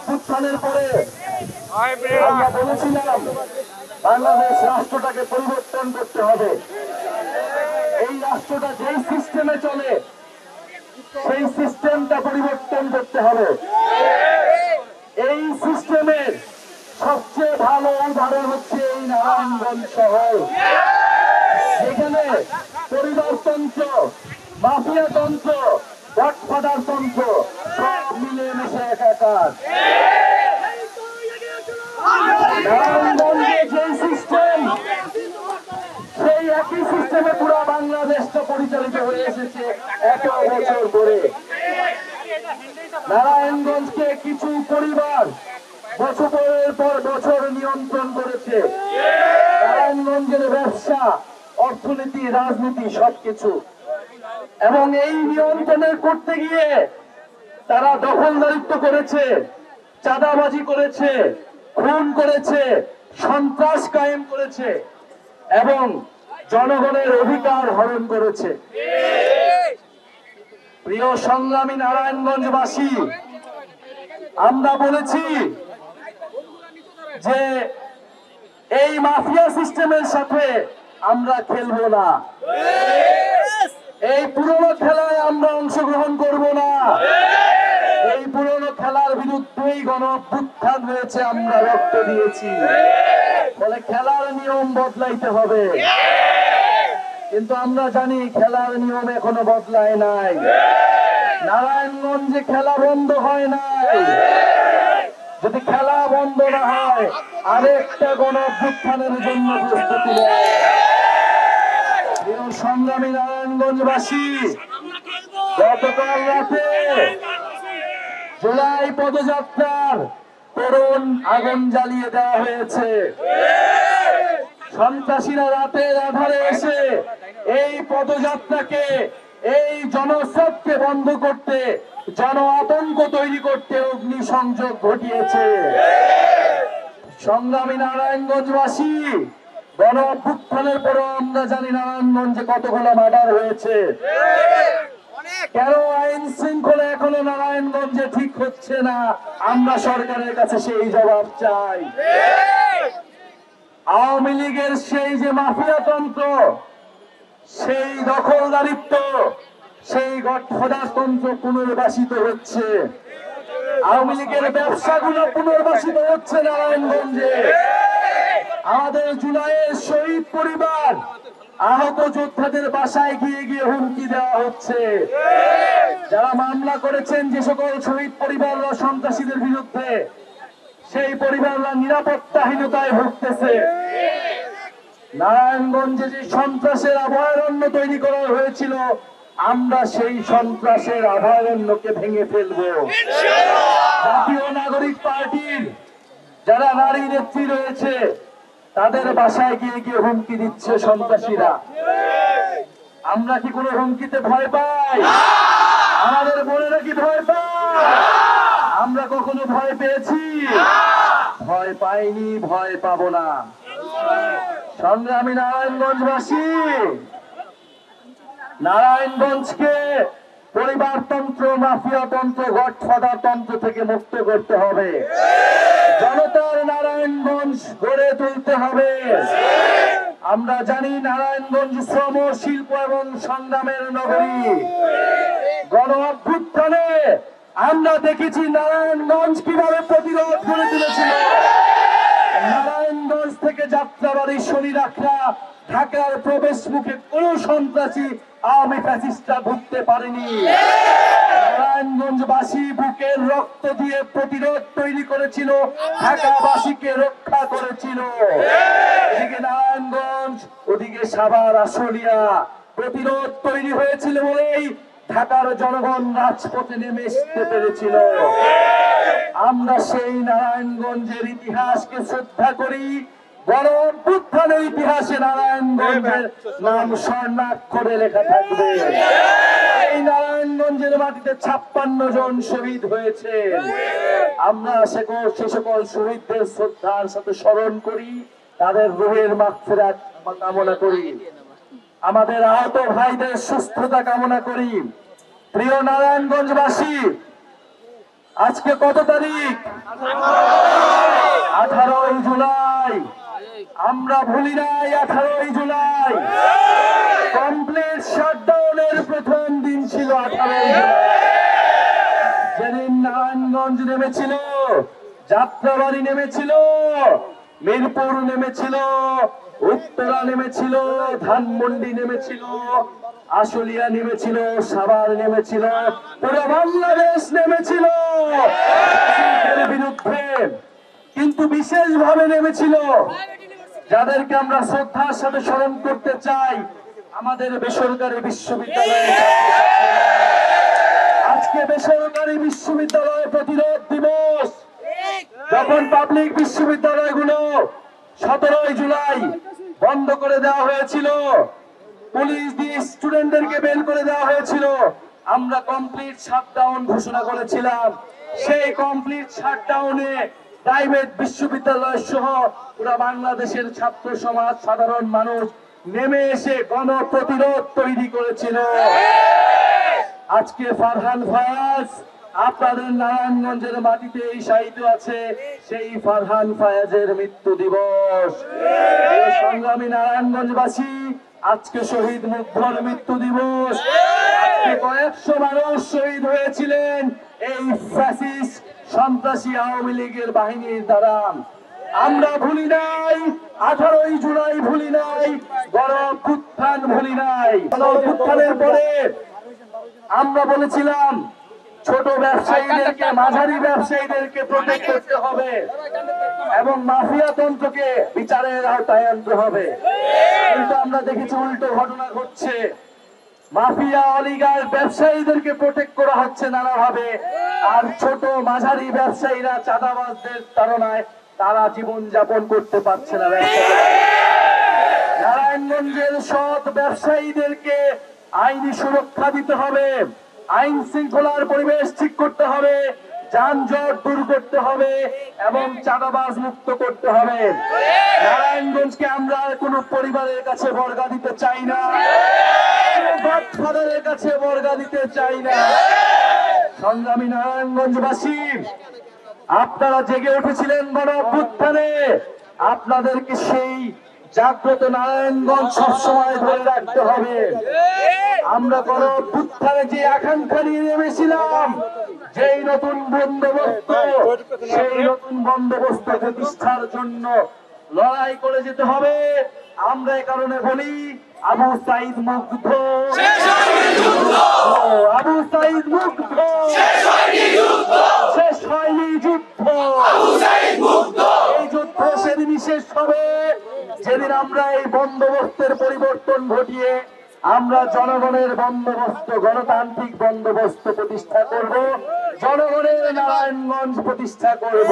অভ্যুত্থানের পরে আমরা বলেছিলাম বাংলাদেশ রাষ্ট্রটাকে পরিবর্তন করতে হবে। এই রাষ্ট্রটা যেই সিস্টেমে চলে সেই সিস্টেমটা পরিবর্তন করতে হবে। এই সিস্টেমের সবচেয়ে ভালো উদাহরণ হচ্ছে এই নারায়ণগঞ্জ শহর, যেখানে পরিবারতন্ত্র, মাফিয়াতন্ত্র, গডফাদার তন্ত্র সব মিলেমিশে একাকার। নারায়ণগঞ্জে যে সিস্টেম, সেই একই সিস্টেমে পুরো বাংলাদেশটা পরিচালিত হয়ে এসেছে এত বছর ধরে। নারায়ণগঞ্জকে কিছু পরিবার বছরের পর বছর নিয়ন্ত্রণ করেছে। নারায়ণগঞ্জের ব্যবসা, অর্থনীতি, রাজনীতি সবকিছু, এবং এই নিয়ন্ত্রণের করতে গিয়ে তারা দখলদারিত্ব করেছে, চাঁদাবাজি করেছে, খুন করেছে, সন্ত্রাস কায়েম করেছে এবং জনগণের অধিকার হরণ করেছে। প্রিয় সংগ্রামী নারায়ণগঞ্জবাসী, আমরা বলেছি যে এই মাফিয়া সিস্টেমের সাথে আমরা খেলবো না, এই পুরনো খেলায় আমরা অংশগ্রহণ করব না। এই পুরনো খেলার বিরুদ্ধেই গণঅভ্যুত্থান হয়েছে, আমরা রক্ত দিয়েছি, ফলে খেলার নিয়ম বদলাইতে হবে। কিন্তু আমরা জানি খেলার নিয়ম এখনো বদলায় নাই। নারায়ণগঞ্জে খেলা বন্ধ হয় নাই। যদি খেলা বন্ধ না হয়, আরেকটা গণঅভ্যুত্থানের জন্য প্রস্তুতি নেয়। সংগ্রামী নারায়ণগঞ্জবাসী, গতকাল রাতে জুলাই পদযাত্রার তরুণ আগুন জ্বালিয়ে দেওয়া হয়েছে। সন্ত্রাসীরা রাতের আধারে এসে এই পদযাত্রাকে, এই জনস্রোতকে বন্ধ করতে, জন আতঙ্ক তৈরি করতে অগ্নিসংযোগ ঘটিয়েছে। সংগ্রামী নারায়ণগঞ্জবাসী, গণ অভ্যুত্থানের পরও আমরা জানি নারায়ণগঞ্জে কতগুলো মার্ডার হয়েছে। কেন আইন শৃঙ্খলা এখনো নারায়ণগঞ্জে ঠিক হচ্ছে না? আমরা সরকারের কাছে সেই জবাব চাই। আওয়ামী লীগের সেই যে মাফিয়াতন্ত্র, সেই দখলদারিত্ব, সেই গডফাদার তন্ত্র পুনর্বাসিত হচ্ছে। আওয়ামী লীগের ব্যবসাগুলো পুনর্বাসিত হচ্ছে নারায়ণগঞ্জে। আমাদের জুলাইয়ের শহীদ পরিবার, আহত যোদ্ধাদের বাসায় গিয়ে গিয়ে হুমকি দেওয়া হচ্ছে। যারা মামলা করেছেন যে সকল শহীদ পরিবাররা সন্ত্রাসীদের বিরুদ্ধে, সেই পরিবাররা নিরাপত্তাহীনতায় ভুগতেছে। নারায়ণগঞ্জে যে সন্ত্রাসের অভয়ারণ্য তৈরি করা হয়েছিল, আমরা সেই সন্ত্রাসের অভয়ারণ্যকে ভেঙে ফেলব। জাতীয় নাগরিক পার্টির যারা নারী নেত্রী রয়েছে, তাদের বাসায় গিয়ে গিয়ে হুমকি দিচ্ছে সন্ত্রাসীরা। আমরা কি কোনো হুমকিতে ভয় পাই? আমাদের বোনেরা কি ভয় পায়? আমরা কখনো ভয় পেয়েছি? ভয় পাইনি, ভয় পাবো না। সংগ্রামী নারায়ণগঞ্জবাসী, নারায়ণগঞ্জকে পরিবারতন্ত্র, মাফিয়াতন্ত্র, গডফাদার তন্ত্র থেকে মুক্ত করতে হবে। জনতার নারায়ণগঞ্জ গড়ে তুলতে হবে। আমরা জানি নারায়ণগঞ্জ শ্রম, শিল্প এবং সংগ্রামের নগরী। গণ অভ্যুত্থানে আমরা দেখেছি নারায়ণগঞ্জ কিভাবে প্রতিরোধ করে তুলেছিল। নারায়ণগঞ্জ থেকে যাত্রাবাড়ি শনিরাখরা ঢাকার প্রবেশ মুখে কোন সন্ত্রাসী আওয়ামী ফ্যাসিস্টরা ঢুকতে পারেনি। নারায়ণগঞ্জবাসী বুকের রক্ত দিয়ে প্রতিরোধ তৈরি করেছিল, ঢাকাবাসীকে রক্ষা করেছিল। এদিকে নারায়ণগঞ্জ, ওদিকে সাভার, আশুলিয়া, প্রতিরোধ তৈরি হয়েছিল বলেই ঢাকার জনগণ রাজপথে নেমে আসতে পেরেছিল। আমরা সেই নারায়ণগঞ্জের ইতিহাসকে শ্রদ্ধা করি। গণ অভ্যুত্থানের ইতিহাসে নারায়ণগঞ্জের নাম স্বর্ণাক্ষরে লেখা থাকবে। এই নারায়ণগঞ্জের মাটিতে 56 জন শহীদ হয়েছে। আমরা সে সকল শহীদদের শ্রদ্ধার সাথে স্মরণ করি, তাদের রুহের মাগফিরাত কামনা করি, আমাদের আহত ভাইদের সুস্থতা কামনা করি। প্রিয় নারায়ণগঞ্জবাসী, আজকে কত তারিখ? 18ই জুলাই। আমরা ভুলি নাই 18ই জুলাই। কমপ্লিট শাটডাউনের প্রথম দিন ছিল 18ই জুলাই, যেদিন নারায়ণগঞ্জ নেমেছিল, যাত্রাবাড়ি নেমেছিল, মিরপুর নেমেছিল, উত্তরা নেমেছিল, ধানমন্ডি নেমেছিল, আশুলিয়া নেমেছিল, সাভার নেমেছিল, পুরো বাংলাদেশ নেমেছিল এর বিরুদ্ধে। কিন্তু বিশেষভাবে নেমেছিল যাদেরকে আমরা শ্রদ্ধার সাথে স্মরণ করতে চাই, আমাদের বেসরকারি বিশ্ববিদ্যালয়ে। আজকে বেসরকারি বিশ্ববিদ্যালয় প্রতিরোধ দিবস। যখন পাবলিক বিশ্ববিদ্যালয়গুলো 17ই জুলাই বন্ধ করে দেওয়া হয়েছিল, পুলিশ দিয়ে স্টুডেন্টদেরকে বের করে দেওয়া হয়েছিল, আমরা কমপ্লিট শাটডাউন ঘোষণা করেছিলাম। সেই কমপ্লিট শাটডাউনে প্রাইভেট বিশ্ববিদ্যালয় সহ পুরো বাংলাদেশের ছাত্র সমাজ, সাধারণ মানুষ নেমে এসে গণপ্রতিরোধ তৈরি করেছিল। আজকে ফারহান ফায়াজ আপনাদের নারায়ণগঞ্জের মাটিতে শায়িত আছে, সেই ফারহান ফায়াজের মৃত্যু দিবস। সংগ্রামী নারায়ণগঞ্জবাসী, আজকে শহীদ মুগ্ধর মৃত্যু দিবস। আজকে কয়েকশো মানুষ শহীদ হয়েছিলেন এই ফ্যাসিস্ট সন্ত্রাসী আওয়ামী লীগের বাহিনীর দ্বারা। আমরা ভুলি নাই 18ই জুলাই, ভুলি নাই গণ অভ্যুত্থান, ভুলি নাই। গণ অভ্যুত্থানের পরে আমরা বলেছিলাম ছোট ব্যবসায়ীদেরকে, মাঝারি ব্যবসায়ীদেরকে প্রোটেক্ট করতে হবে এবং মাফিয়া তন্ত্রকে বিচারের আওতায় আনতে হবে। কিন্তু আমরা দেখেছি উল্টো ঘটনা ঘটছে। মাফিয়া অলিগার ব্যবসায়ীদেরকে প্রোটেক্ট করা হচ্ছে নানাভাবে, আর ছোট মাঝারি ব্যবসায়ীরা চাঁদাবাজদের তাড়নায় তারা জীবন যাপন করতে পারছে না। নারায়ণগঞ্জের সৎ ব্যবসায়ীদেরকে আইনি সুরক্ষা দিতে হবে, আইন শৃঙ্খলার পরিবেশ ঠিক করতে হবে, যানজট দূর করতে হবে এবং চাঁদাবাজ মুক্ত করতে হবে। নারায়ণগঞ্জকে আমরা কোন পরিবারের কাছে বর্গা দিতে চাই না, গডফাদারের কাছে বর্গা দিতে চাই না। সংগ্রামী নারায়ণগঞ্জবাসী, আপনারা জেগে উঠেছিলেন গণ অভ্যুত্থানে, আপনাদেরকে সেই জাগ্রত নারায়ণগঞ্জ সবসময় ধরে রাখতে হবে। আমরা গণ অভ্যুত্থানে যে আকাঙ্ক্ষা নিয়ে নেমেছিলাম, যেই নতুন বন্দোবস্ত, সেই নতুন বন্দোবস্ত প্রতিষ্ঠার জন্য লড়াই করে যেতে হবে। আমরা এই কারণে বলি, আবু সাঈদ মুগ্ধ, আবু সাঈদ মুগ্ধ, শেষ হয়নি যুদ্ধ। এই যুদ্ধ সেদিনই শেষ হবে যেদিন আমরা এই বন্দোবস্তের পরিবর্তন ঘটিয়ে আমরা জনগণের বন্দোবস্ত, গণতান্ত্রিক বন্দোবস্ত প্রতিষ্ঠা করব, জনগণের নারায়ণগঞ্জ প্রতিষ্ঠা করব।